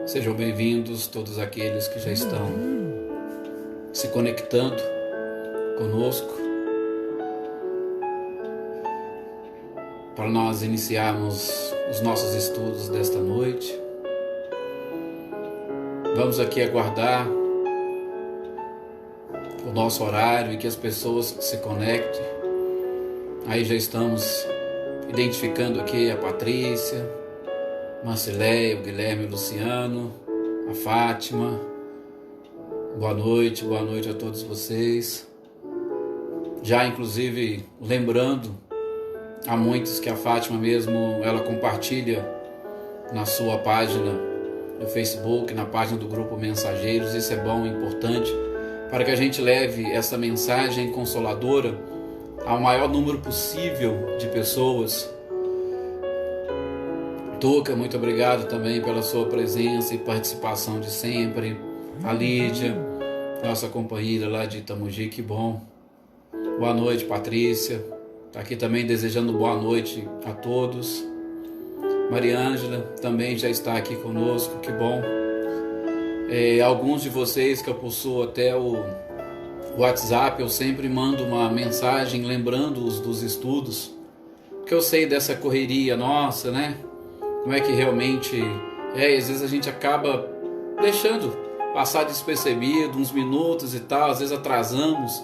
Sejam bem-vindos todos aqueles que já estão se conectando conosco para nós iniciarmos os nossos estudos desta noite. Vamos aqui aguardar o nosso horário e que as pessoas se conectem. Aí já estamos identificando aqui a Patrícia, Marcileia, o Guilherme, o Luciano, a Fátima. Boa noite a todos vocês. Já inclusive lembrando a muitos que a Fátima mesmo, ela compartilha na sua página no Facebook, na página do Grupo Mensageiros. Isso é bom e importante para que a gente leve essa mensagem consoladora ao maior número possível de pessoas. Tuca, muito obrigado também pela sua presença e participação de sempre. A Lídia, nossa companheira lá de Itamogi, que bom. Boa noite, Patrícia. Está aqui também desejando boa noite a todos. Mariângela também já está aqui conosco, que bom. Alguns de vocês que eu possuo até o WhatsApp, eu sempre mando uma mensagem lembrando-os dos estudos, porque eu sei dessa correria nossa, né? Como é que realmente às vezes a gente acaba deixando passar despercebido uns minutos e tal, às vezes atrasamos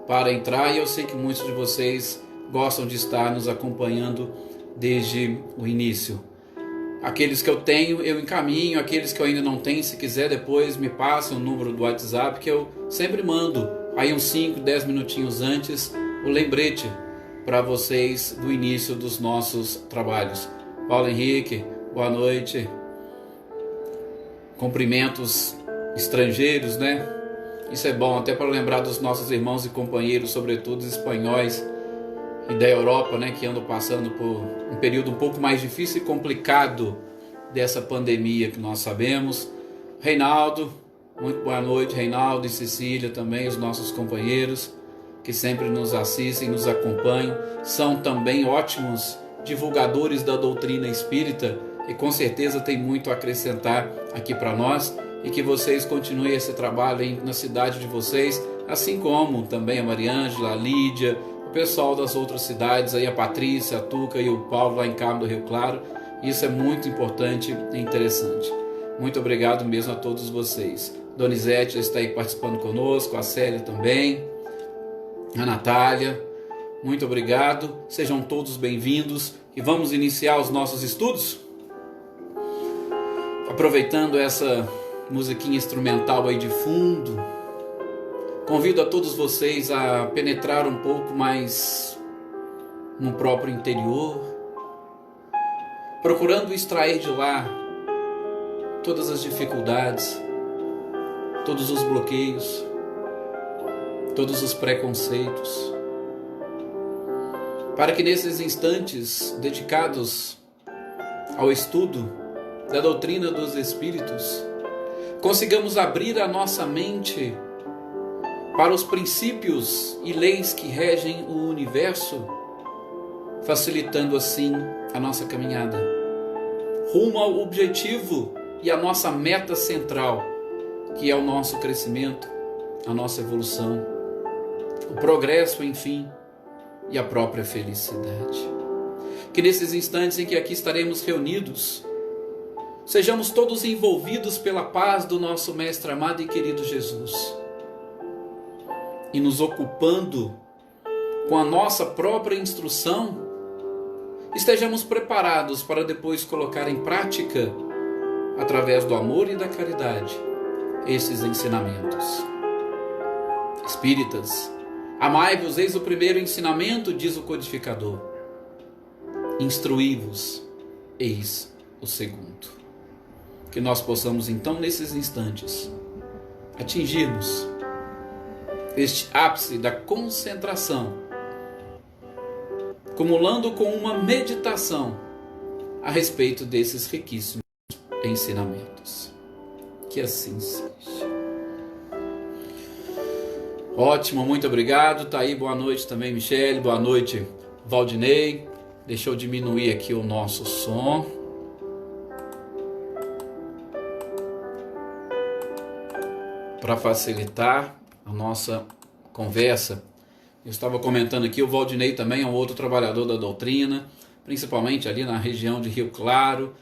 para entrar, e eu sei que muitos de vocês gostam de estar nos acompanhando desde o início. Aqueles que eu tenho, eu encaminho. Aqueles que eu ainda não tenho, se quiser depois me passa o número do WhatsApp, que eu sempre mando aí uns 5, 10 minutinhos antes o lembrete para vocês do início dos nossos trabalhos. Paulo Henrique, boa noite. Cumprimentos estrangeiros, né? Isso é bom até para lembrar dos nossos irmãos e companheiros, sobretudo os espanhóis e da Europa, né, que andam passando por um período um pouco mais difícil e complicado dessa pandemia que nós sabemos. Reinaldo, muito boa noite, Reinaldo e Cecília também, os nossos companheiros que sempre nos assistem, nos acompanham, são também ótimos divulgadores da doutrina espírita e com certeza tem muito a acrescentar aqui para nós, e que vocês continuem esse trabalho aí na cidade de vocês, assim como também a Mariângela, a Lídia, o pessoal das outras cidades, aí a Patrícia, a Tuca e o Paulo lá em Carmo do Rio Claro. Isso é muito importante e interessante. Muito obrigado mesmo a todos vocês. Donizete já está aí participando conosco, a Célia também, a Natália. Muito obrigado, sejam todos bem-vindos e vamos iniciar os nossos estudos? Aproveitando essa musiquinha instrumental aí de fundo, convido a todos vocês a penetrar um pouco mais no próprio interior, procurando extrair de lá todas as dificuldades, todos os bloqueios, todos os preconceitos, para que nesses instantes dedicados ao estudo da doutrina dos Espíritos, consigamos abrir a nossa mente para os princípios e leis que regem o universo, facilitando assim a nossa caminhada rumo ao objetivo e a nossa meta central, que é o nosso crescimento, a nossa evolução, o progresso, enfim, e a própria felicidade. Que nesses instantes em que aqui estaremos reunidos, sejamos todos envolvidos pela paz do nosso Mestre amado e querido Jesus, e nos ocupando com a nossa própria instrução, estejamos preparados para depois colocar em prática, através do amor e da caridade, esses ensinamentos. Espíritas, amai-vos, eis o primeiro ensinamento, diz o codificador. Instruí-vos, eis o segundo. Que nós possamos então, nesses instantes, atingirmos este ápice da concentração, acumulando com uma meditação a respeito desses riquíssimos ensinamentos. Que assim seja. Ótimo, muito obrigado. Tá aí, boa noite também, Michele. Boa noite, Valdinei. Deixa eu diminuir aqui o nosso som. para facilitar a nossa conversa, eu estava comentando aqui, o Valdinei também é um outro trabalhador da doutrina, principalmente ali na região de Rio Claro,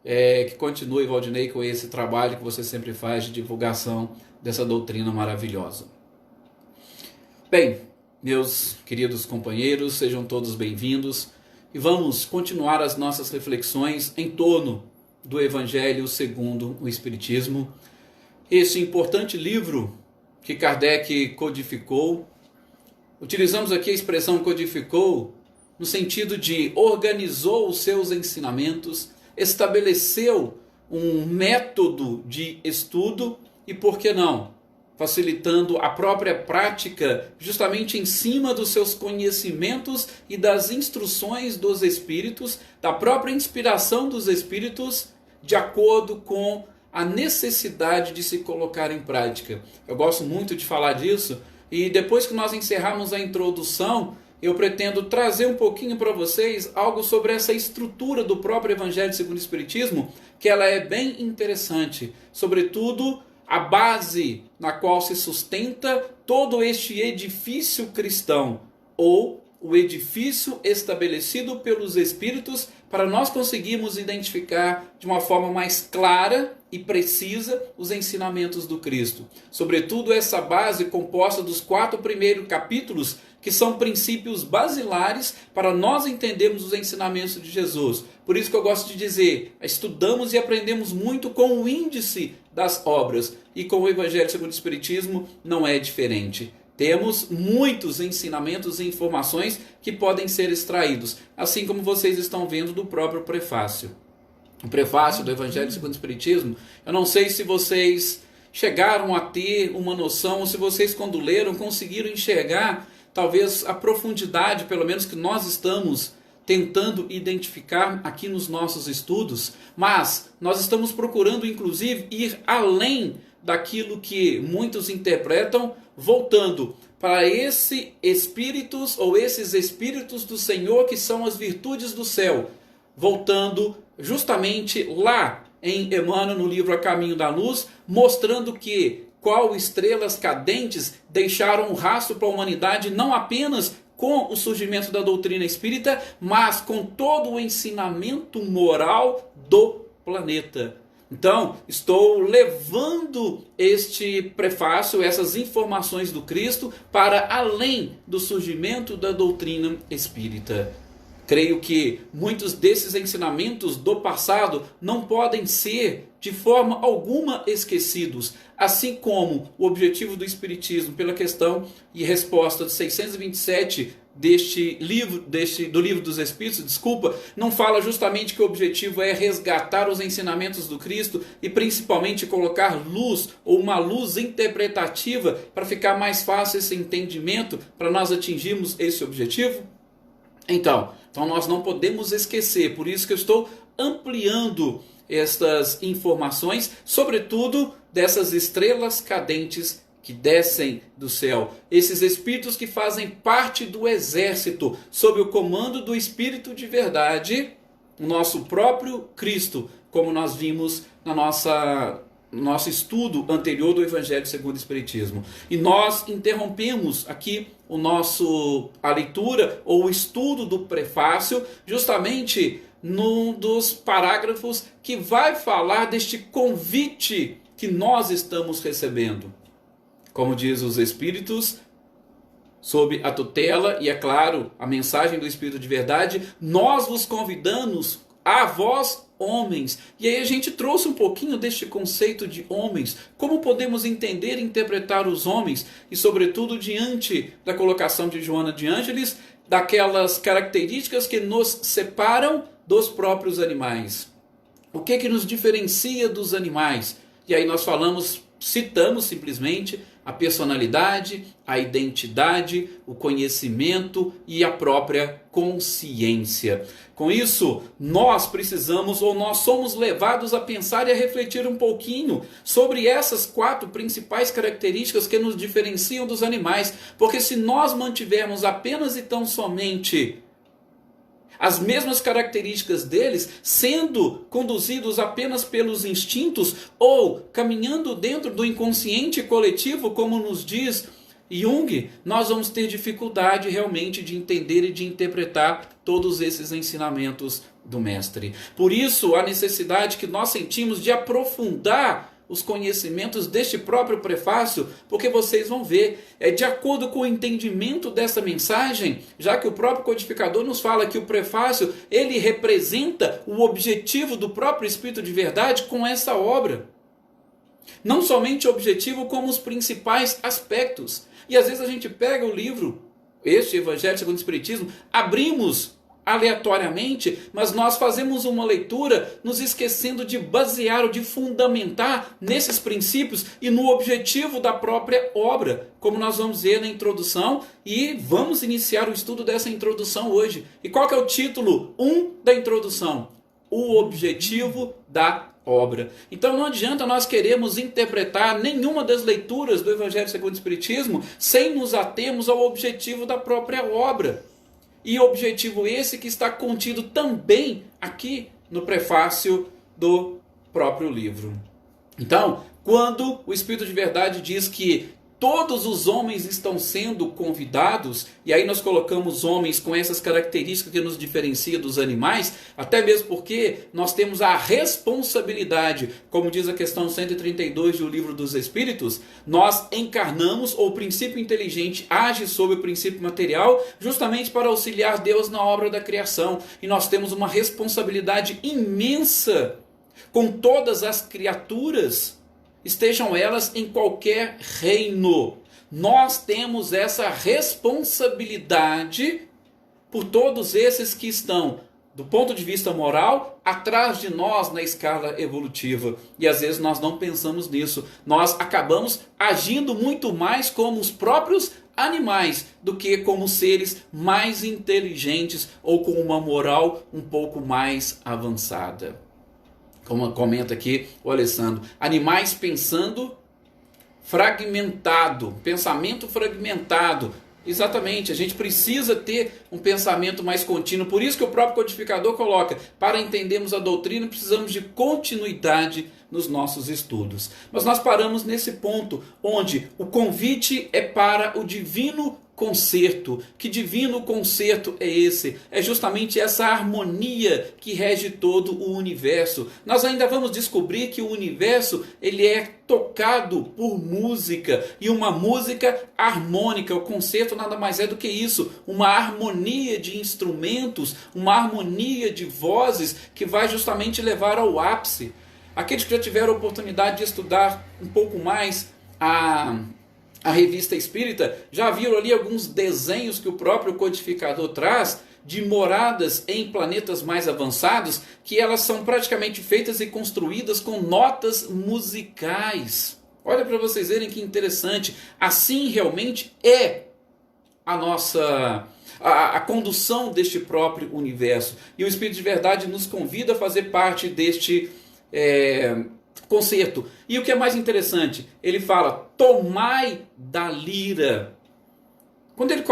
que continue, Valdinei, com esse trabalho que você sempre faz de divulgação dessa doutrina maravilhosa. Bem, meus queridos companheiros, sejam todos bem-vindos e vamos continuar as nossas reflexões em torno do Evangelho segundo o Espiritismo, esse importante livro que Kardec codificou. Utilizamos aqui a expressão codificou no sentido de organizou os seus ensinamentos, estabeleceu um método de estudo e, por que não, facilitando a própria prática justamente em cima dos seus conhecimentos e das instruções dos Espíritos, da própria inspiração dos Espíritos, de acordo com a necessidade de se colocar em prática. Eu gosto muito de falar disso e depois que nós encerrarmos a introdução, eu pretendo trazer um pouquinho para vocês algo sobre essa estrutura do próprio Evangelho segundo o Espiritismo, que ela é bem interessante, sobretudo a base na qual se sustenta todo este edifício cristão, ou o edifício estabelecido pelos Espíritos, para nós conseguirmos identificar de uma forma mais clara e precisa os ensinamentos do Cristo. Sobretudo essa base composta dos 4 primeiros capítulos, que são princípios basilares para nós entendermos os ensinamentos de Jesus. Por isso que eu gosto de dizer, estudamos e aprendemos muito com o índice das obras, e com o Evangelho segundo o Espiritismo não é diferente. Temos muitos ensinamentos e informações que podem ser extraídos, assim como vocês estão vendo do próprio prefácio. O prefácio do Evangelho segundo o Espiritismo, eu não sei se vocês chegaram a ter uma noção, ou se vocês, quando leram, conseguiram enxergar talvez a profundidade, pelo menos, que nós estamos tentando identificar aqui nos nossos estudos, mas nós estamos procurando, inclusive, ir além daquilo que muitos interpretam, voltando para esses espíritos do Senhor, que são as virtudes do céu, voltando justamente lá em Emmanuel, no livro A Caminho da Luz, mostrando que qual estrelas cadentes deixaram um rastro para a humanidade, não apenas com o surgimento da doutrina espírita, mas com todo o ensinamento moral do planeta. Então, estou levando este prefácio, essas informações do Cristo, para além do surgimento da doutrina espírita. Creio que muitos desses ensinamentos do passado não podem ser de forma alguma esquecidos, assim como o objetivo do Espiritismo, pela questão e resposta de 627 do Livro dos Espíritos, não fala justamente que o objetivo é resgatar os ensinamentos do Cristo e principalmente colocar luz, ou uma luz interpretativa, para ficar mais fácil esse entendimento, para nós atingirmos esse objetivo? Então nós não podemos esquecer, por isso que eu estou ampliando estas informações, sobretudo dessas estrelas cadentes que descem do céu, esses espíritos que fazem parte do exército, sob o comando do Espírito de verdade, o nosso próprio Cristo, como nós vimos no nosso estudo anterior do Evangelho segundo o Espiritismo. E nós interrompemos aqui a leitura ou o estudo do prefácio, justamente num dos parágrafos que vai falar deste convite que nós estamos recebendo. Como diz os Espíritos, sob a tutela e, é claro, a mensagem do Espírito de verdade, nós vos convidamos, a vós, homens. E aí a gente trouxe um pouquinho deste conceito de homens, como podemos entender e interpretar os homens, e sobretudo diante da colocação de Joana de Ângeles, daquelas características que nos separam dos próprios animais. O que nos diferencia dos animais? E aí nós citamos simplesmente a personalidade, a identidade, o conhecimento e a própria consciência. Com isso, nós precisamos, ou nós somos levados a pensar e a refletir um pouquinho sobre essas 4 principais características que nos diferenciam dos animais, porque se nós mantivermos apenas e tão somente as mesmas características deles, sendo conduzidos apenas pelos instintos ou caminhando dentro do inconsciente coletivo, como nos diz Jung, nós vamos ter dificuldade realmente de entender e de interpretar todos esses ensinamentos do Mestre. Por isso, a necessidade que nós sentimos de aprofundar os conhecimentos deste próprio prefácio, porque vocês vão ver, de acordo com o entendimento dessa mensagem, já que o próprio codificador nos fala que o prefácio, ele representa o objetivo do próprio Espírito de Verdade com essa obra. Não somente o objetivo, como os principais aspectos. E às vezes a gente pega o livro, este Evangelho segundo o Espiritismo, abrimos aleatoriamente, mas nós fazemos uma leitura nos esquecendo de basear ou de fundamentar nesses princípios e no objetivo da própria obra, como nós vamos ver na introdução, e vamos iniciar o estudo dessa introdução hoje. E qual que é o título 1 da introdução? O objetivo da obra. Então não adianta nós queremos interpretar nenhuma das leituras do Evangelho segundo o Espiritismo sem nos atermos ao objetivo da própria obra. E objetivo esse que está contido também aqui no prefácio do próprio livro. Então, quando o Espírito de Verdade diz que todos os homens estão sendo convidados, e aí nós colocamos homens com essas características que nos diferencia dos animais, até mesmo porque nós temos a responsabilidade, como diz a questão 132 do Livro dos Espíritos, nós encarnamos, ou o princípio inteligente age sobre o princípio material, justamente para auxiliar Deus na obra da criação. E nós temos uma responsabilidade imensa com todas as criaturas, estejam elas em qualquer reino. Nós temos essa responsabilidade por todos esses que estão, do ponto de vista moral, atrás de nós na escala evolutiva. E às vezes nós não pensamos nisso. Nós acabamos agindo muito mais como os próprios animais do que como seres mais inteligentes ou com uma moral um pouco mais avançada. Como comenta aqui o Alessandro, animais pensando fragmentado, pensamento fragmentado. Exatamente, a gente precisa ter um pensamento mais contínuo, por isso que o próprio codificador coloca, para entendermos a doutrina precisamos de continuidade nos nossos estudos. Mas nós paramos nesse ponto, onde o convite é para o divino concerto. Que divino concerto é esse? É justamente essa harmonia que rege todo o universo. Nós ainda vamos descobrir que o universo ele é tocado por música, e uma música harmônica. O concerto nada mais é do que isso, uma harmonia de instrumentos, uma harmonia de vozes que vai justamente levar ao ápice. Aqueles que já tiveram a oportunidade de estudar um pouco mais a Revista Espírita, já viram ali alguns desenhos que o próprio codificador traz de moradas em planetas mais avançados, que elas são praticamente feitas e construídas com notas musicais. Olha para vocês verem que interessante. Assim realmente é a nossa a condução deste próprio universo. E o Espírito de Verdade nos convida a fazer parte deste concerto. E o que é mais interessante, ele fala, tomai da lira. Quando ele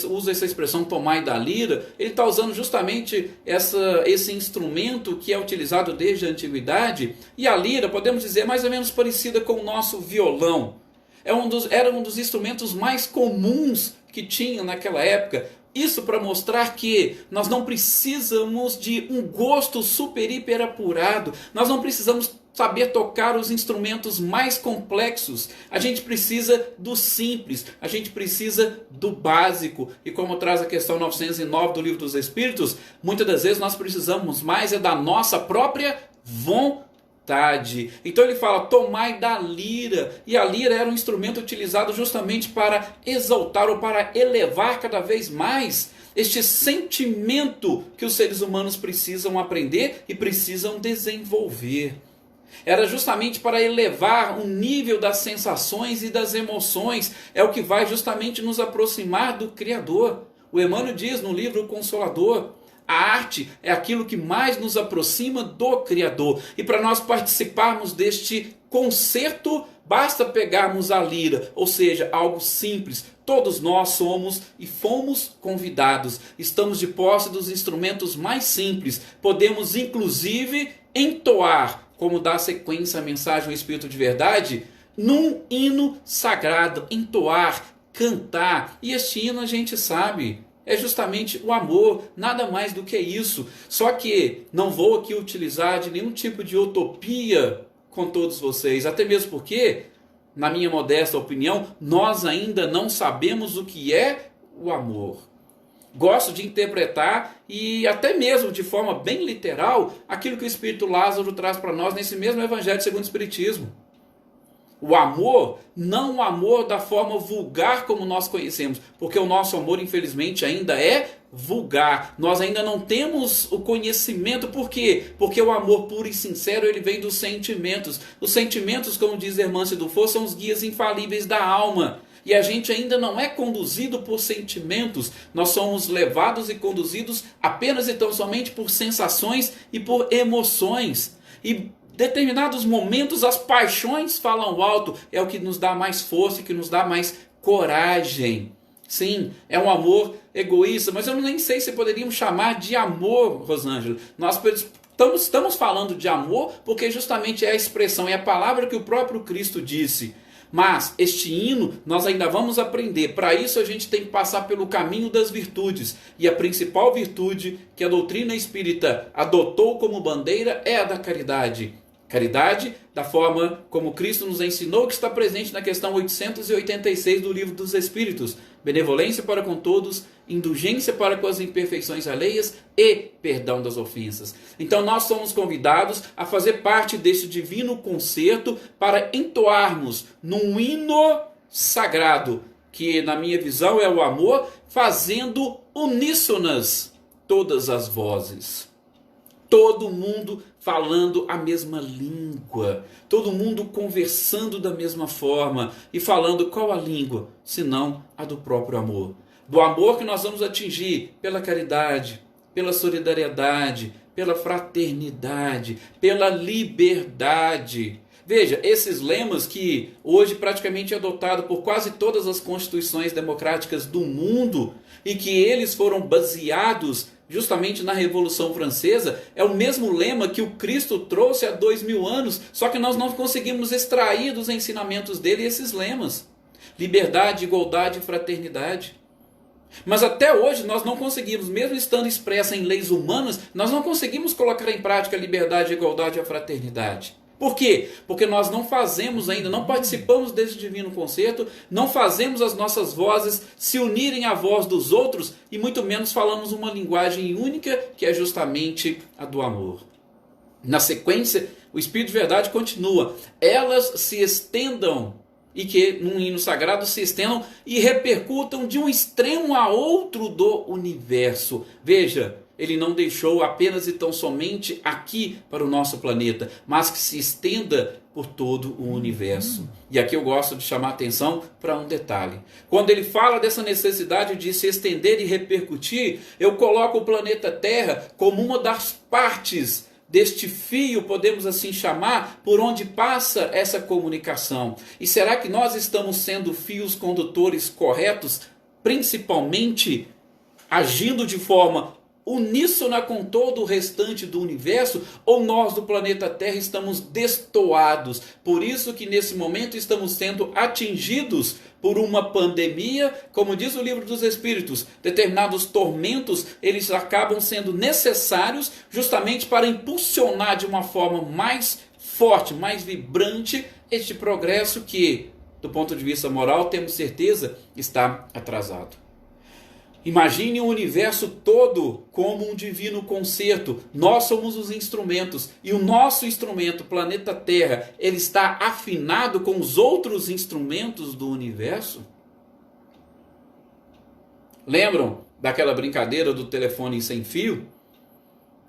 usa essa expressão tomai da lira, ele está usando justamente esse instrumento que é utilizado desde a antiguidade. E a lira, podemos dizer, é mais ou menos parecida com o nosso violão. Era um dos instrumentos mais comuns que tinha naquela época. Isso para mostrar que nós não precisamos de um gosto super hiper apurado. Nós não precisamos saber tocar os instrumentos mais complexos. A gente precisa do simples, a gente precisa do básico. E como traz a questão 909 do Livro dos Espíritos, muitas das vezes nós precisamos mais da nossa própria vontade. Então ele fala, tomai da lira. E a lira era um instrumento utilizado justamente para exaltar ou para elevar cada vez mais este sentimento que os seres humanos precisam aprender e precisam desenvolver. Era justamente para elevar o nível das sensações e das emoções. É o que vai justamente nos aproximar do Criador. O Emmanuel diz no livro O Consolador, a arte é aquilo que mais nos aproxima do Criador. E para nós participarmos deste concerto Basta pegarmos a lira, ou seja, algo simples. Todos nós somos e fomos convidados. Estamos de posse dos instrumentos mais simples. Podemos inclusive entoar, como dá sequência à mensagem do Espírito de Verdade, num hino sagrado, entoar, cantar. E este hino a gente sabe, é justamente o amor, nada mais do que isso. Só que não vou aqui utilizar de nenhum tipo de utopia com todos vocês, até mesmo porque, na minha modesta opinião, nós ainda não sabemos o que é o amor. Gosto de interpretar e até mesmo de forma bem literal aquilo que o Espírito Lázaro traz para nós nesse mesmo Evangelho segundo o Espiritismo. O amor, não o amor da forma vulgar como nós conhecemos, porque o nosso amor, infelizmente, ainda é vulgar. Nós ainda não temos o conhecimento. Por quê? Porque o amor puro e sincero, ele vem dos sentimentos. Os sentimentos, como diz Hermance Dufour, são os guias infalíveis da alma. E a gente ainda não é conduzido por sentimentos. Nós somos levados e conduzidos apenas e tão somente por sensações e por emoções. E determinados momentos as paixões falam alto, é o que nos dá mais força, que nos dá mais coragem. Sim, é um amor egoísta, mas eu nem sei se poderíamos chamar de amor, Rosângela. Nós estamos falando de amor porque justamente é a expressão, é a palavra que o próprio Cristo disse. Mas este hino nós ainda vamos aprender. Para isso a gente tem que passar pelo caminho das virtudes. E a principal virtude que a doutrina espírita adotou como bandeira é a da caridade. Caridade da forma como Cristo nos ensinou, que está presente na questão 886 do Livro dos Espíritos. Benevolência para com todos, indulgência para com as imperfeições alheias e perdão das ofensas. Então nós somos convidados a fazer parte deste divino concerto para entoarmos num hino sagrado, que na minha visão é o amor, fazendo uníssonas todas as vozes. Todo mundo falando a mesma língua, todo mundo conversando da mesma forma e falando qual a língua, senão a do próprio amor. Do amor que nós vamos atingir pela caridade, pela solidariedade, pela fraternidade, pela liberdade. Veja, esses lemas que hoje praticamente é adotado por quase todas as constituições democráticas do mundo e que eles foram baseados justamente na Revolução Francesa, é o mesmo lema que o Cristo trouxe há 2000 anos, só que nós não conseguimos extrair dos ensinamentos dele esses lemas. Liberdade, igualdade e fraternidade. Mas até hoje nós não conseguimos, mesmo estando expressa em leis humanas, nós não conseguimos colocar em prática a liberdade, a igualdade e a fraternidade. Por quê? Porque nós não fazemos ainda, não participamos desse divino concerto, não fazemos as nossas vozes se unirem à voz dos outros e muito menos falamos uma linguagem única que é justamente a do amor. Na sequência, o Espírito de Verdade continua. Elas se estendam e que num hino sagrado se estendam e repercutam de um extremo a outro do universo. Veja, ele não deixou apenas e tão somente aqui para o nosso planeta, mas que se estenda por todo o universo. E aqui eu gosto de chamar a atenção para um detalhe. Quando ele fala dessa necessidade de se estender e repercutir, eu coloco o planeta Terra como uma das partes deste fio, podemos assim chamar, por onde passa essa comunicação. E será que nós estamos sendo fios condutores corretos, principalmente agindo de forma uníssona com todo o restante do universo, ou nós do planeta Terra estamos destoados? Por isso que nesse momento estamos sendo atingidos por uma pandemia, como diz o Livro dos Espíritos, determinados tormentos, eles acabam sendo necessários justamente para impulsionar de uma forma mais forte, mais vibrante, este progresso que, do ponto de vista moral, temos certeza, está atrasado. Imagine o universo todo como um divino concerto. Nós somos os instrumentos e o nosso instrumento, o planeta Terra, ele está afinado com os outros instrumentos do universo? Lembram daquela brincadeira do telefone sem fio?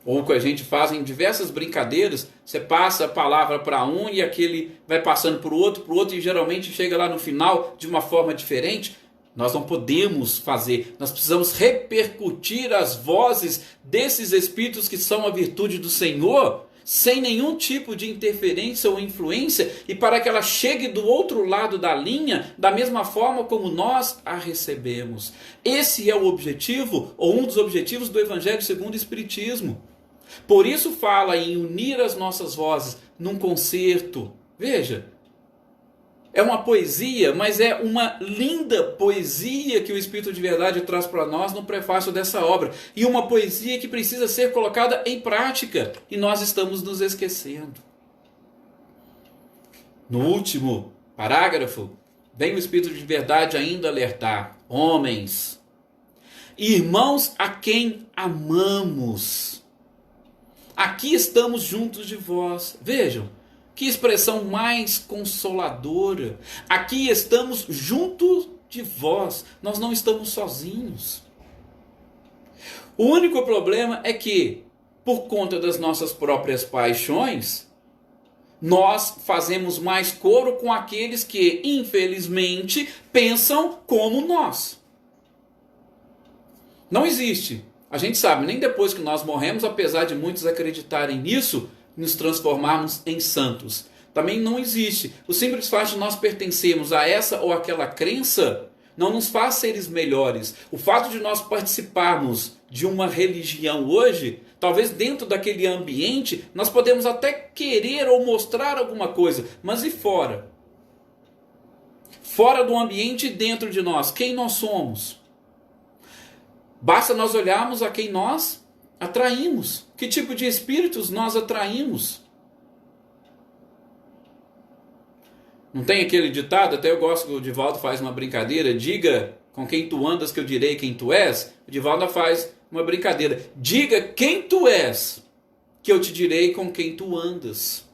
Ou que a gente faz em diversas brincadeiras, você passa a palavra para um e aquele vai passando para o outro e geralmente chega lá no final de uma forma diferente. Nós não podemos fazer, nós precisamos repercutir as vozes desses espíritos que são a virtude do Senhor sem nenhum tipo de interferência ou influência, e para que ela chegue do outro lado da linha, da mesma forma como nós a recebemos. Esse é o objetivo, ou um dos objetivos do Evangelho segundo o Espiritismo. Por isso fala em unir as nossas vozes num concerto. Veja, é uma poesia, mas é uma linda poesia que o Espírito de Verdade traz para nós no prefácio dessa obra. E uma poesia que precisa ser colocada em prática. E nós estamos nos esquecendo. No último parágrafo, vem o Espírito de Verdade ainda alertar: homens, irmãos a quem amamos, aqui estamos juntos de vós. Vejam, que expressão mais consoladora. Aqui estamos juntos de vós. Nós não estamos sozinhos. O único problema é que, por conta das nossas próprias paixões, nós fazemos mais coro com aqueles que, infelizmente, pensam como nós. Não existe. A gente sabe, nem depois que nós morremos, apesar de muitos acreditarem nisso, nos transformarmos em santos. Também não existe. O simples fato de nós pertencermos a essa ou aquela crença não nos faz seres melhores. O fato de nós participarmos de uma religião hoje, talvez dentro daquele ambiente, nós podemos até querer ou mostrar alguma coisa, mas e fora? Fora do ambiente e dentro de nós, quem nós somos? Basta nós olharmos a quem nós atraímos. Que tipo de espíritos nós atraímos? Não tem aquele ditado, até eu gosto que o Divaldo faz uma brincadeira: diga com quem tu andas que eu direi quem tu és. O Divaldo faz uma brincadeira: diga quem tu és que eu te direi com quem tu andas.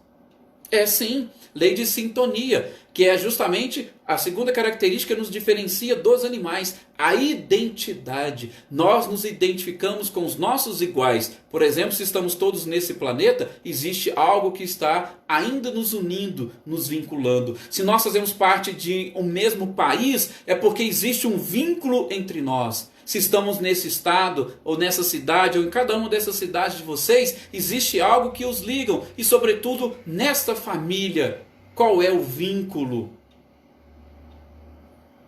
É sim, lei de sintonia, que é justamente a segunda característica que nos diferencia dos animais, a identidade. Nós nos identificamos com os nossos iguais. Por exemplo, se estamos todos nesse planeta, existe algo que está ainda nos unindo, nos vinculando. Se nós fazemos parte de um mesmo país, é porque existe um vínculo entre nós. Se estamos nesse estado, ou nessa cidade, ou em cada uma dessas cidades de vocês, existe algo que os ligam. E sobretudo, nesta família, qual é o vínculo?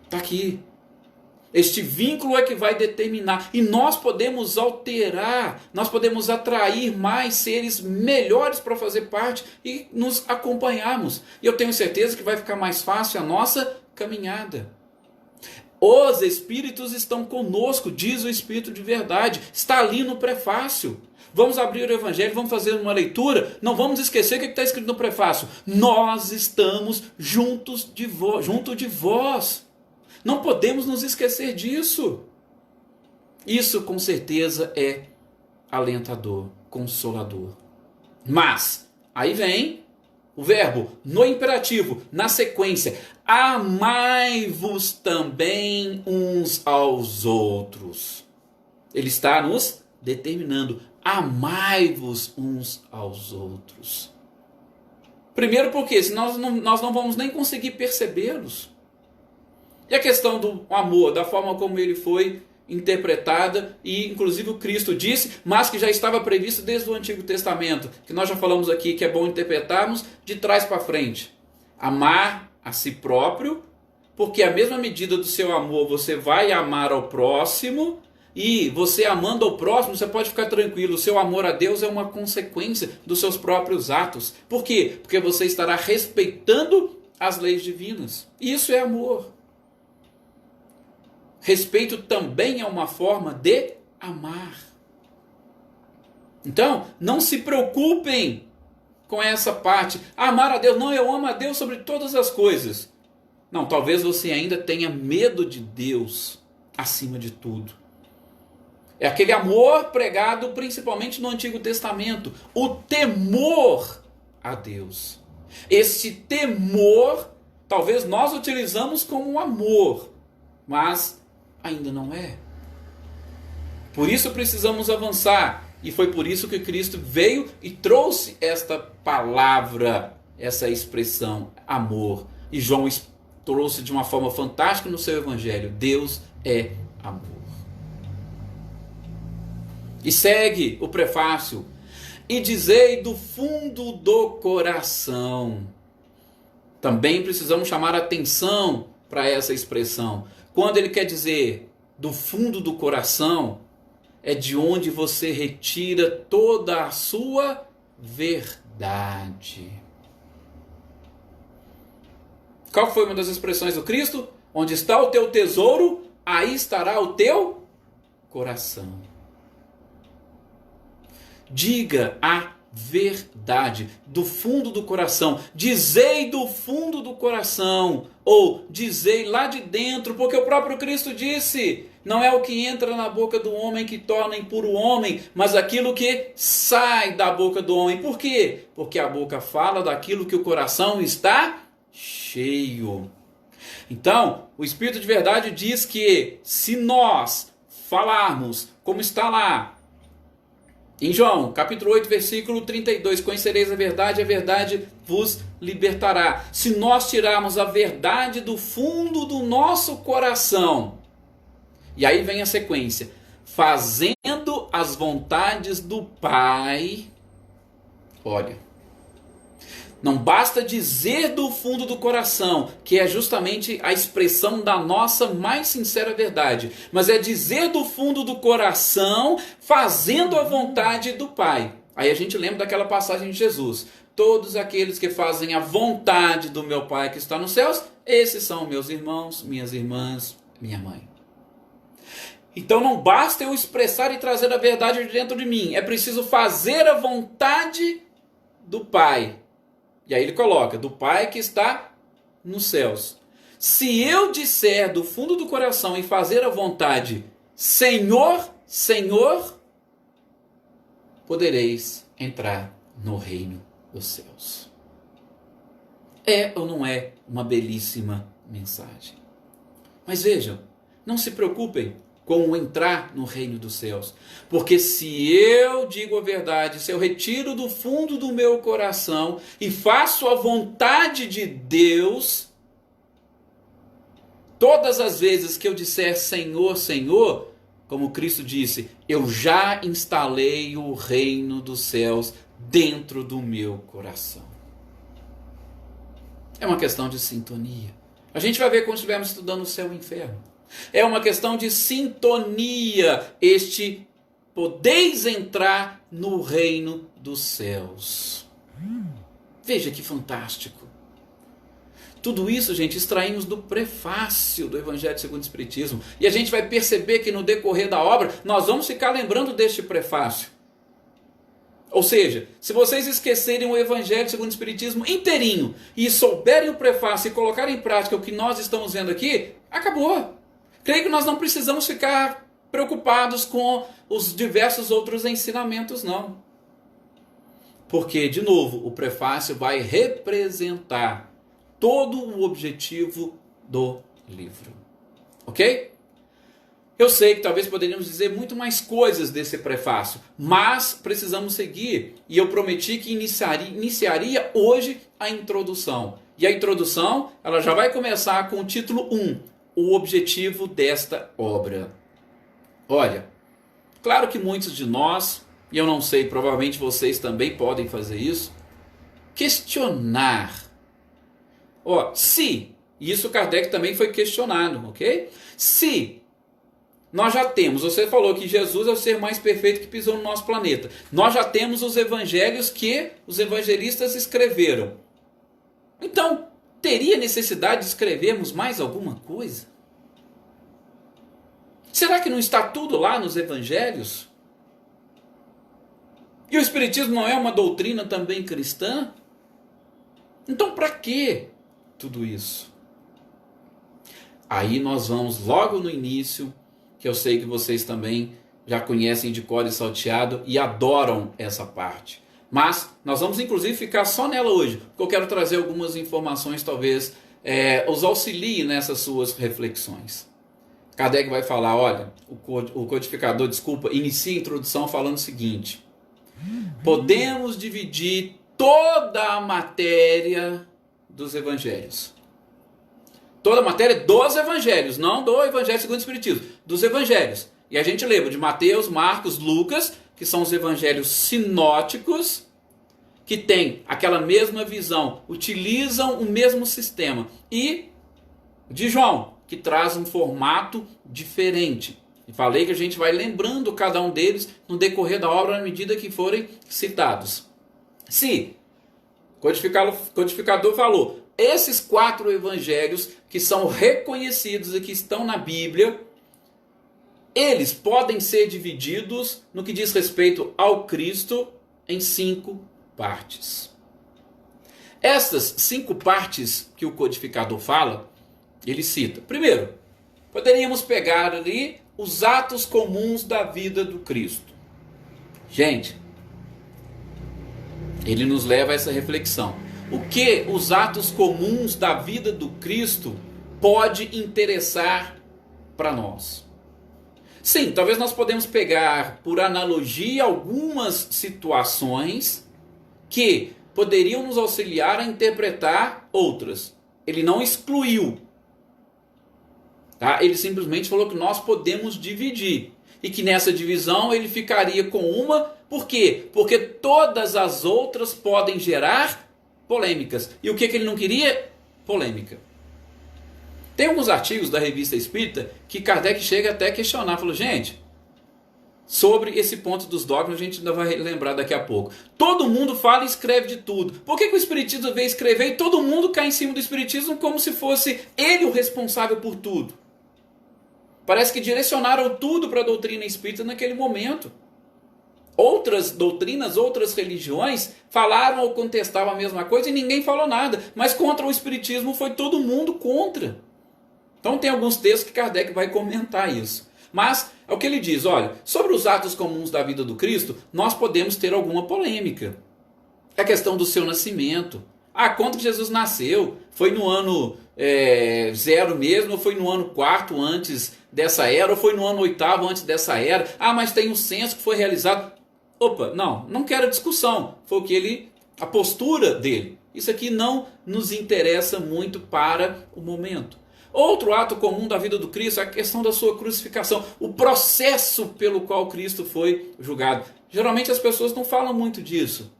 Está aqui. Este vínculo é que vai determinar. E nós podemos alterar, nós podemos atrair mais seres melhores para fazer parte e nos acompanharmos. E eu tenho certeza que vai ficar mais fácil a nossa caminhada. Os Espíritos estão conosco, diz o Espírito de Verdade. Está ali no prefácio. Vamos abrir o Evangelho, vamos fazer uma leitura. Não vamos esquecer o que está escrito no prefácio. Nós estamos junto de vós. Não podemos nos esquecer disso. Isso com certeza é alentador, consolador. Mas, aí vem o verbo no imperativo, na sequência. Amai-vos também uns aos outros. Ele está nos determinando. Amai-vos uns aos outros. Primeiro porque senão nós não vamos nem conseguir percebê-los. E a questão do amor, da forma como ele foi interpretada, e inclusive o Cristo disse, mas que já estava previsto desde o Antigo Testamento, que nós já falamos aqui que é bom interpretarmos de trás para frente. Amar a si próprio, porque a mesma medida do seu amor você vai amar ao próximo, e você amando ao próximo, você pode ficar tranquilo, o seu amor a Deus é uma consequência dos seus próprios atos. Por quê? Porque você estará respeitando as leis divinas. Isso é amor. Respeito também é uma forma de amar. Então, não se preocupem com essa parte. Amar a Deus. Não, eu amo a Deus sobre todas as coisas. Não, talvez você ainda tenha medo de Deus acima de tudo. É aquele amor pregado principalmente no Antigo Testamento. O temor a Deus. Esse temor, talvez nós utilizamos como amor, mas ainda não é. Por isso precisamos avançar. E foi por isso que Cristo veio e trouxe esta palavra, essa expressão, amor. E João trouxe de uma forma fantástica no seu Evangelho. Deus é amor. E segue o prefácio. e dizei do fundo do coração. Também precisamos chamar atenção para essa expressão. Quando ele quer dizer do fundo do coração, é de onde você retira toda a sua verdade. Qual foi uma das expressões do Cristo? Onde está o teu tesouro, aí estará o teu coração. Diga a verdade do fundo do coração. Dizei do fundo do coração. Ou dizei lá de dentro, porque o próprio Cristo disse: não é o que entra na boca do homem que torna impuro o homem, mas aquilo que sai da boca do homem. Por quê? Porque a boca fala daquilo que o coração está cheio. Então, o Espírito de verdade diz que se nós falarmos como está lá em João, capítulo 8, versículo 32, conhecereis a verdade vos libertará. Se nós tirarmos a verdade do fundo do nosso coração, e aí vem a sequência, fazendo as vontades do Pai, olha, não basta dizer do fundo do coração, que é justamente a expressão da nossa mais sincera verdade, mas é dizer do fundo do coração, fazendo a vontade do Pai. Aí a gente lembra daquela passagem de Jesus: todos aqueles que fazem a vontade do meu Pai que está nos céus, esses são meus irmãos, minhas irmãs, minha mãe. Então não basta eu expressar e trazer a verdade de dentro de mim, é preciso fazer a vontade do Pai. E aí ele coloca, do Pai que está nos céus. Se eu disser do fundo do coração e fazer a vontade, Senhor, Senhor, podereis entrar no reino dos céus. É ou não é uma belíssima mensagem? Mas vejam, não se preocupem com o entrar no reino dos céus. Porque se eu digo a verdade, se eu retiro do fundo do meu coração e faço a vontade de Deus, todas as vezes que eu disser Senhor, Senhor, como Cristo disse, eu já instalei o reino dos céus dentro do meu coração. É uma questão de sintonia. A gente vai ver quando estivermos estudando o céu e o inferno. É uma questão de sintonia, este podeis entrar no reino dos céus. Veja que fantástico. Tudo isso, gente, extraímos do prefácio do Evangelho segundo o Espiritismo. E a gente vai perceber que no decorrer da obra, nós vamos ficar lembrando deste prefácio. Ou seja, se vocês esquecerem o Evangelho segundo o Espiritismo inteirinho e souberem o prefácio e colocarem em prática o que nós estamos vendo aqui, acabou. Creio que nós não precisamos ficar preocupados com os diversos outros ensinamentos, não. Porque, de novo, o prefácio vai representar todo o objetivo do livro. Ok? Eu sei que talvez poderíamos dizer muito mais coisas desse prefácio, mas precisamos seguir. E eu prometi que iniciaria hoje a introdução. E a introdução, ela já vai começar com o título 1. O objetivo desta obra. Olha, claro que muitos de nós, e eu não sei, provavelmente vocês também podem fazer isso, questionar. Se, isso Kardec também foi questionado, ok? Se nós já temos, você falou que Jesus é o ser mais perfeito que pisou no nosso planeta. Nós já temos os evangelhos que os evangelistas escreveram. Então, teria necessidade de escrevermos mais alguma coisa? Será que não está tudo lá nos evangelhos? E o Espiritismo não é uma doutrina também cristã? Então, para que tudo isso? Aí nós vamos logo no início, que eu sei que vocês também já conhecem de cor e salteado e adoram essa parte. Mas nós vamos inclusive ficar só nela hoje, porque eu quero trazer algumas informações, talvez os auxilie nessas suas reflexões. Kardec vai falar, olha, o codificador, inicia a introdução falando o seguinte: podemos dividir toda a matéria dos evangelhos. Toda a matéria dos evangelhos, não do Evangelho segundo o Espiritismo, dos evangelhos. E a gente lembra de Mateus, Marcos, Lucas, que são os evangelhos sinóticos, que têm aquela mesma visão, utilizam o mesmo sistema. E de João, que traz um formato diferente. E falei que a gente vai lembrando cada um deles no decorrer da obra à medida que forem citados. Se o codificador falou, esses 4 evangelhos que são reconhecidos e que estão na Bíblia, eles podem ser divididos no que diz respeito ao Cristo em 5 partes. Estas 5 partes que o codificador fala, ele cita. Primeiro, poderíamos pegar ali os atos comuns da vida do Cristo. Gente, ele nos leva a essa reflexão. O que os atos comuns da vida do Cristo pode interessar para nós? Sim, talvez nós podemos pegar por analogia algumas situações que poderiam nos auxiliar a interpretar outras. Ele não excluiu. Tá? Ele simplesmente falou que nós podemos dividir. E que nessa divisão ele ficaria com uma. Por quê? Porque todas as outras podem gerar polêmicas. E o que ele não queria? Polêmica. Tem alguns artigos da Revista Espírita que Kardec chega até a questionar. Falou, gente, sobre esse ponto dos dogmas a gente ainda vai lembrar daqui a pouco. Todo mundo fala e escreve de tudo. Por que o Espiritismo veio escrever e todo mundo cai em cima do Espiritismo como se fosse ele o responsável por tudo? Parece que direcionaram tudo para a doutrina espírita naquele momento. Outras doutrinas, outras religiões falaram ou contestavam a mesma coisa e ninguém falou nada. Mas contra o Espiritismo foi todo mundo contra. Então tem alguns textos que Kardec vai comentar isso. Mas é o que ele diz, olha, sobre os atos comuns da vida do Cristo, nós podemos ter alguma polêmica. A questão do seu nascimento. Quando que Jesus nasceu? Foi no ano 0 mesmo, ou foi no ano 4 antes dessa era, ou foi no ano 8º antes dessa era? Mas tem um censo que foi realizado. Opa, não quero discussão. Foi o que a postura dele. Isso aqui não nos interessa muito para o momento. Outro ato comum da vida do Cristo é a questão da sua crucificação, o processo pelo qual Cristo foi julgado. Geralmente as pessoas não falam muito disso.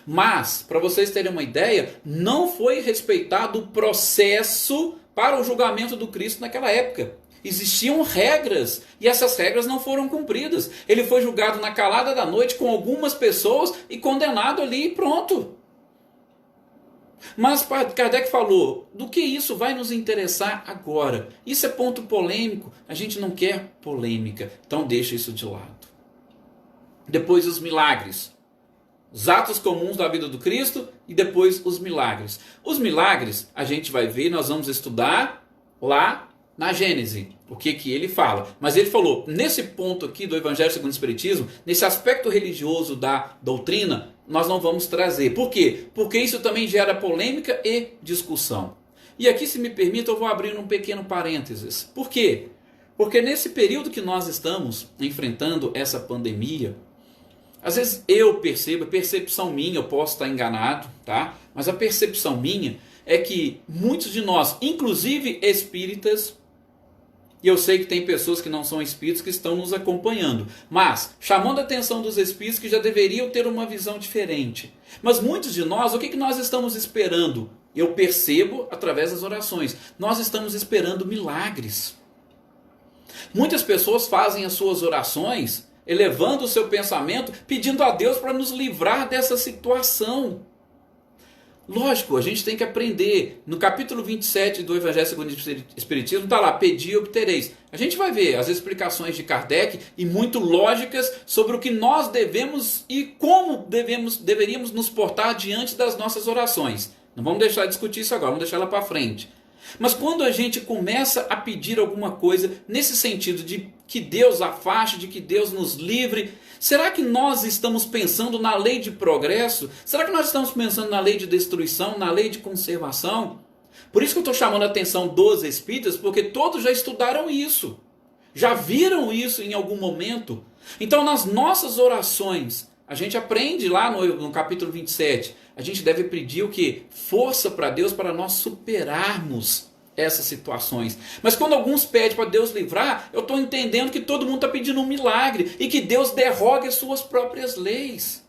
Mas, para vocês terem uma ideia, não foi respeitado o processo para o julgamento do Cristo naquela época. Existiam regras e essas regras não foram cumpridas. Ele foi julgado na calada da noite com algumas pessoas e condenado ali e pronto. Mas Kardec falou, do que isso vai nos interessar agora? Isso é ponto polêmico, a gente não quer polêmica, então deixa isso de lado. Depois os milagres. Os atos comuns da vida do Cristo e depois os milagres. Os milagres a gente vai ver, nós vamos estudar lá na Gênese, o que ele fala. Mas ele falou, nesse ponto aqui do Evangelho segundo o Espiritismo, nesse aspecto religioso da doutrina, nós não vamos trazer. Por quê? Porque isso também gera polêmica e discussão. E aqui, se me permite, eu vou abrir um pequeno parênteses. Por quê? Porque nesse período que nós estamos enfrentando essa pandemia, às vezes eu percebo, percepção minha, eu posso estar enganado, tá? Mas a percepção minha é que muitos de nós, inclusive espíritas, e eu sei que tem pessoas que não são espíritos que estão nos acompanhando, mas chamando a atenção dos espíritos que já deveriam ter uma visão diferente. Mas muitos de nós, o que nós estamos esperando? Eu percebo através das orações. Nós estamos esperando milagres. Muitas pessoas fazem as suas orações, elevando o seu pensamento, pedindo a Deus para nos livrar dessa situação. Lógico, a gente tem que aprender. No capítulo 27 do Evangelho segundo o Espiritismo está lá, pedi e obtereis. A gente vai ver as explicações de Kardec e muito lógicas sobre o que nós devemos e como deveríamos nos portar diante das nossas orações. Não vamos deixar de discutir isso agora, vamos deixar ela para frente. Mas quando a gente começa a pedir alguma coisa nesse sentido de que Deus afaste, de que Deus nos livre, será que nós estamos pensando na lei de progresso? Será que nós estamos pensando na lei de destruição, na lei de conservação? Por isso que eu estou chamando a atenção dos espíritas, porque todos já estudaram isso. Já viram isso em algum momento. Então nas nossas orações, a gente aprende lá no capítulo 27, a gente deve pedir o quê? Força para Deus para nós superarmos essas situações. Mas quando alguns pedem para Deus livrar, eu estou entendendo que todo mundo está pedindo um milagre e que Deus derrogue as suas próprias leis.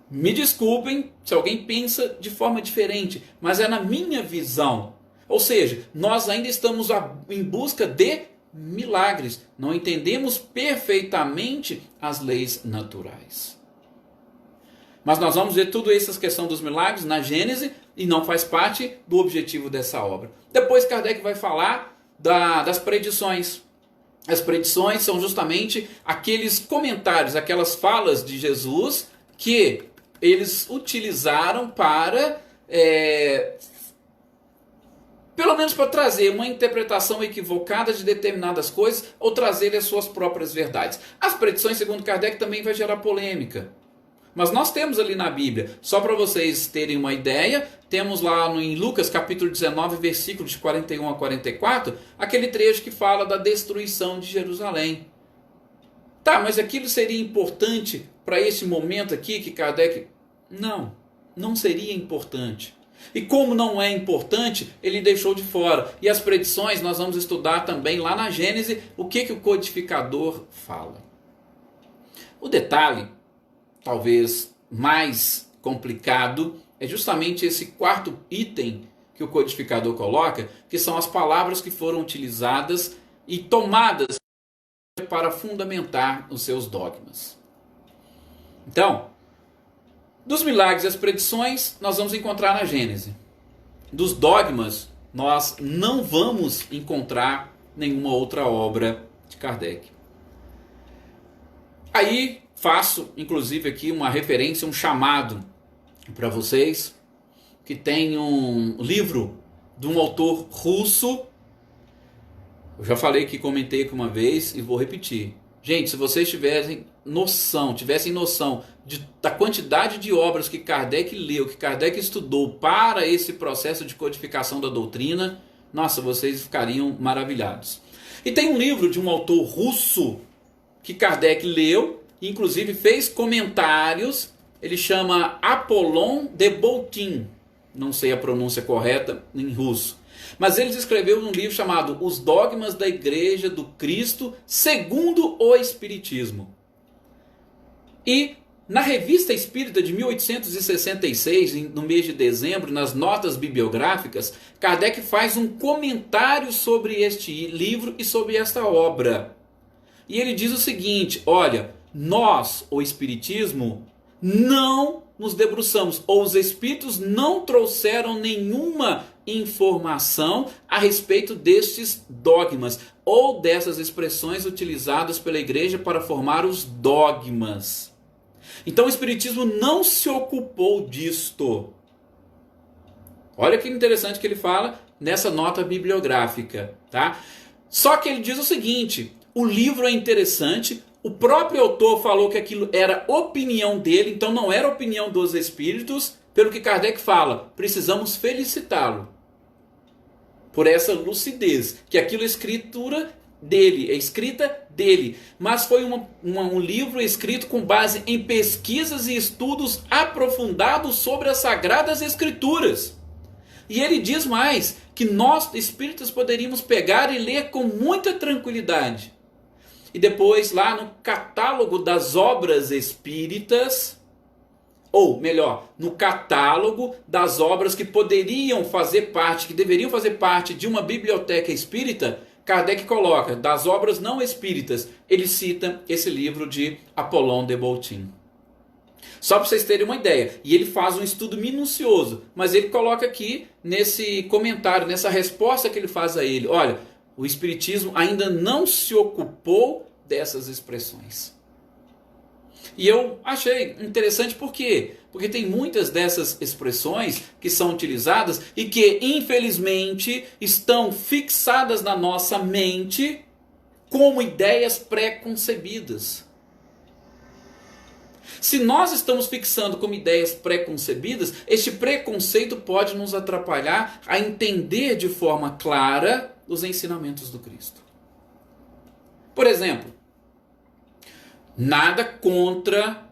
Me desculpem se alguém pensa de forma diferente, mas é na minha visão. Ou seja, nós ainda estamos em busca de milagres. Não entendemos perfeitamente as leis naturais. Mas nós vamos ver tudo isso, essa questão dos milagres, na Gênesis, e não faz parte do objetivo dessa obra. Depois Kardec vai falar das predições. As predições são justamente aqueles comentários, aquelas falas de Jesus que eles utilizaram para, pelo menos para trazer uma interpretação equivocada de determinadas coisas ou trazer as suas próprias verdades. As predições, segundo Kardec, também vai gerar polêmica. Mas nós temos ali na Bíblia, só para vocês terem uma ideia, temos lá em Lucas capítulo 19, versículos de 41 a 44, aquele trecho que fala da destruição de Jerusalém. Tá, mas aquilo seria importante para esse momento aqui que Kardec... Não seria importante. E como não é importante, ele deixou de fora. E as predições nós vamos estudar também lá na Gênesis, o que o codificador fala. O detalhe, talvez mais complicado, é justamente esse quarto item que o codificador coloca, que são as palavras que foram utilizadas e tomadas para fundamentar os seus dogmas. Então, dos milagres e as predições, nós vamos encontrar na Gênesis. Dos dogmas, nós não vamos encontrar nenhuma outra obra de Kardec. Aí faço, inclusive, aqui uma referência, um chamado para vocês, que tem um livro de um autor russo. Eu já falei que comentei aqui uma vez e vou repetir. Gente, se vocês tivessem noção da quantidade de obras que Kardec leu, que Kardec estudou para esse processo de codificação da doutrina, nossa, vocês ficariam maravilhados. E tem um livro de um autor russo que Kardec leu, inclusive fez comentários, ele chama Apollon de Boutin, não sei a pronúncia correta em russo, mas ele escreveu um livro chamado Os Dogmas da Igreja do Cristo segundo o Espiritismo. E na Revista Espírita de 1866, no mês de dezembro, nas notas bibliográficas, Kardec faz um comentário sobre este livro e sobre esta obra. E ele diz o seguinte: olha, nós, o Espiritismo, não nos debruçamos, ou os Espíritos não trouxeram nenhuma informação a respeito destes dogmas, ou dessas expressões utilizadas pela Igreja para formar os dogmas. Então o Espiritismo não se ocupou disto. Olha que interessante que ele fala nessa nota bibliográfica, tá? Só que ele diz o seguinte: o livro é interessante, o próprio autor falou que aquilo era opinião dele, então não era opinião dos espíritos, pelo que Kardec fala, precisamos felicitá-lo por essa lucidez, que aquilo é escritura dele, é escrita dele, mas foi um livro escrito com base em pesquisas e estudos aprofundados sobre as Sagradas Escrituras. E ele diz mais, que nós espíritas poderíamos pegar e ler com muita tranquilidade. E depois lá no catálogo das obras espíritas, ou melhor, no catálogo das obras que poderiam fazer parte, que deveriam fazer parte de uma biblioteca espírita, Kardec coloca, das obras não espíritas, ele cita esse livro de Apollon de Boutin. Só para vocês terem uma ideia, e ele faz um estudo minucioso, mas ele coloca aqui nesse comentário, nessa resposta que ele faz a ele, olha, o Espiritismo ainda não se ocupou dessas expressões. E eu achei interessante por quê? Porque tem muitas dessas expressões que são utilizadas e que, infelizmente, estão fixadas na nossa mente como ideias pré-concebidas. Se nós estamos fixando como ideias pré-concebidas, este preconceito pode nos atrapalhar a entender de forma clara os ensinamentos do Cristo. Por exemplo, nada contra,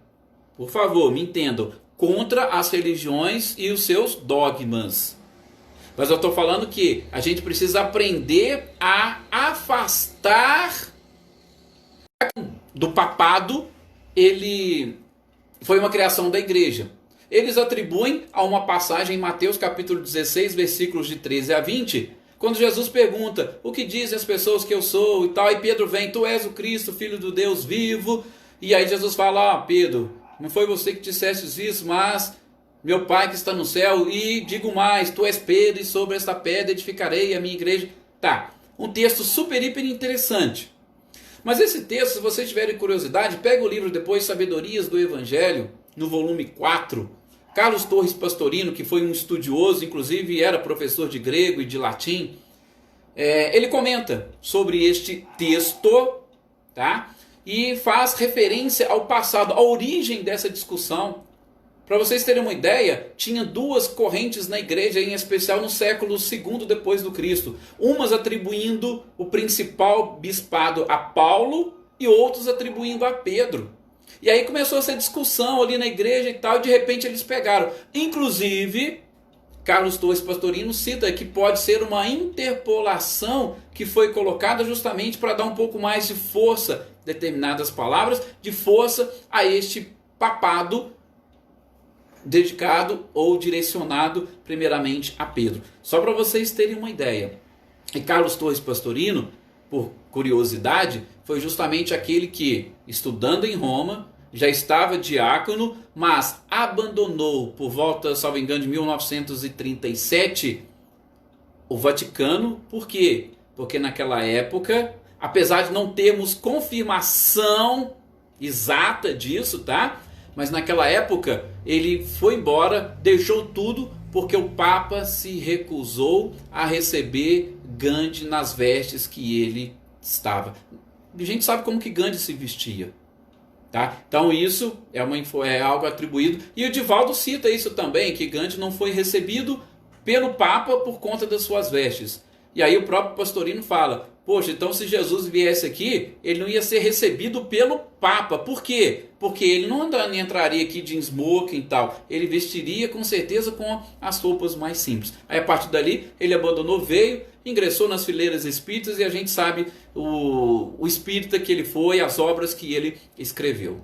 por favor, me entendam, contra as religiões e os seus dogmas. Mas eu estou falando que a gente precisa aprender a afastar do papado. Ele foi uma criação da igreja. Eles atribuem a uma passagem em Mateus capítulo 16, versículos de 13 a 20, quando Jesus pergunta: o que dizem as pessoas que eu sou e tal, e Pedro vem: tu és o Cristo, filho do Deus vivo. E aí Jesus fala: Pedro, não foi você que disseste isso, mas meu Pai que está no céu, e digo mais, tu és Pedro, e sobre esta pedra edificarei a minha igreja. Tá, um texto super, hiper interessante. Mas esse texto, se vocês tiverem curiosidade, pega o livro depois, Sabedorias do Evangelho, no volume 4. Carlos Torres Pastorino, que foi um estudioso, inclusive era professor de grego e de latim, ele comenta sobre este texto, tá? E faz referência ao passado, à origem dessa discussão. Para vocês terem uma ideia, tinha duas correntes na igreja, em especial no século II depois do Cristo. Umas atribuindo o principal bispado a Paulo e outros atribuindo a Pedro. E aí começou essa discussão ali na igreja e tal, e de repente eles pegaram. Inclusive, Carlos Torres Pastorino cita que pode ser uma interpolação que foi colocada justamente para dar um pouco mais de força, determinadas palavras, de força a este papado dedicado ou direcionado primeiramente a Pedro. Só para vocês terem uma ideia. E Carlos Torres Pastorino, por curiosidade, foi justamente aquele que, estudando em Roma, já estava diácono, mas abandonou por volta, salvo engano, de 1937 o Vaticano. Por quê? Porque naquela época, apesar de não termos confirmação exata disso, tá? Mas naquela época ele foi embora, deixou tudo, porque o Papa se recusou a receber Gandhi nas vestes que ele estava. A gente sabe como que Gandhi se vestia, tá? Então isso é algo atribuído. E o Divaldo cita isso também, que Gandhi não foi recebido pelo Papa por conta das suas vestes. E aí o próprio Pastorino fala: poxa, então se Jesus viesse aqui, ele não ia ser recebido pelo Papa. Por quê? Porque ele não entraria aqui de smoking e tal. Ele vestiria com certeza com as roupas mais simples. Aí a partir dali ele abandonou, veio, ingressou nas fileiras espíritas, e a gente sabe o espírita que ele foi, as obras que ele escreveu.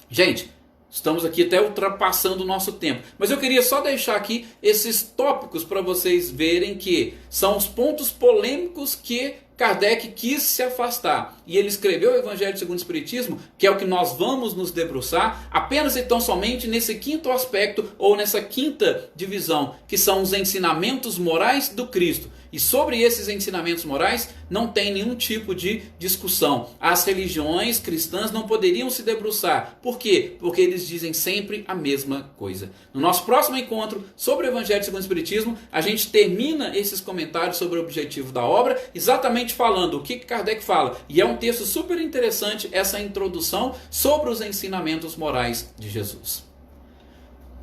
Gente, estamos aqui até ultrapassando o nosso tempo. Mas eu queria só deixar aqui esses tópicos para vocês verem que são os pontos polêmicos que Kardec quis se afastar. E ele escreveu o Evangelho segundo o Espiritismo, que é o que nós vamos nos debruçar, apenas e tão somente nesse quinto aspecto, ou nessa quinta divisão, que são os ensinamentos morais do Cristo. E sobre esses ensinamentos morais não tem nenhum tipo de discussão. As religiões cristãs não poderiam se debruçar. Por quê? Porque eles dizem sempre a mesma coisa. No nosso próximo encontro sobre o Evangelho segundo o Espiritismo, a gente termina esses comentários sobre o objetivo da obra, exatamente falando o que Kardec fala. E é um texto super interessante essa introdução sobre os ensinamentos morais de Jesus.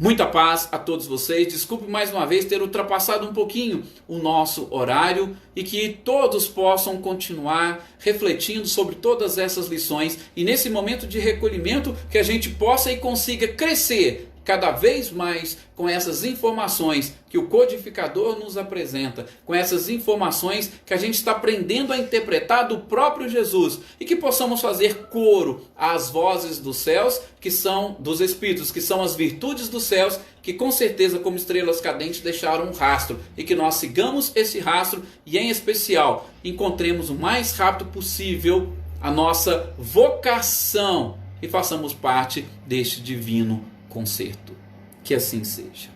Muita paz a todos vocês. Desculpe mais uma vez ter ultrapassado um pouquinho o nosso horário, e que todos possam continuar refletindo sobre todas essas lições, e nesse momento de recolhimento que a gente possa e consiga crescer cada vez mais com essas informações que o codificador nos apresenta, com essas informações que a gente está aprendendo a interpretar do próprio Jesus, e que possamos fazer coro às vozes dos céus, que são dos Espíritos, que são as virtudes dos céus, que com certeza como estrelas cadentes deixaram um rastro, e que nós sigamos esse rastro, e em especial encontremos o mais rápido possível a nossa vocação e façamos parte deste divino concerto. Que assim seja.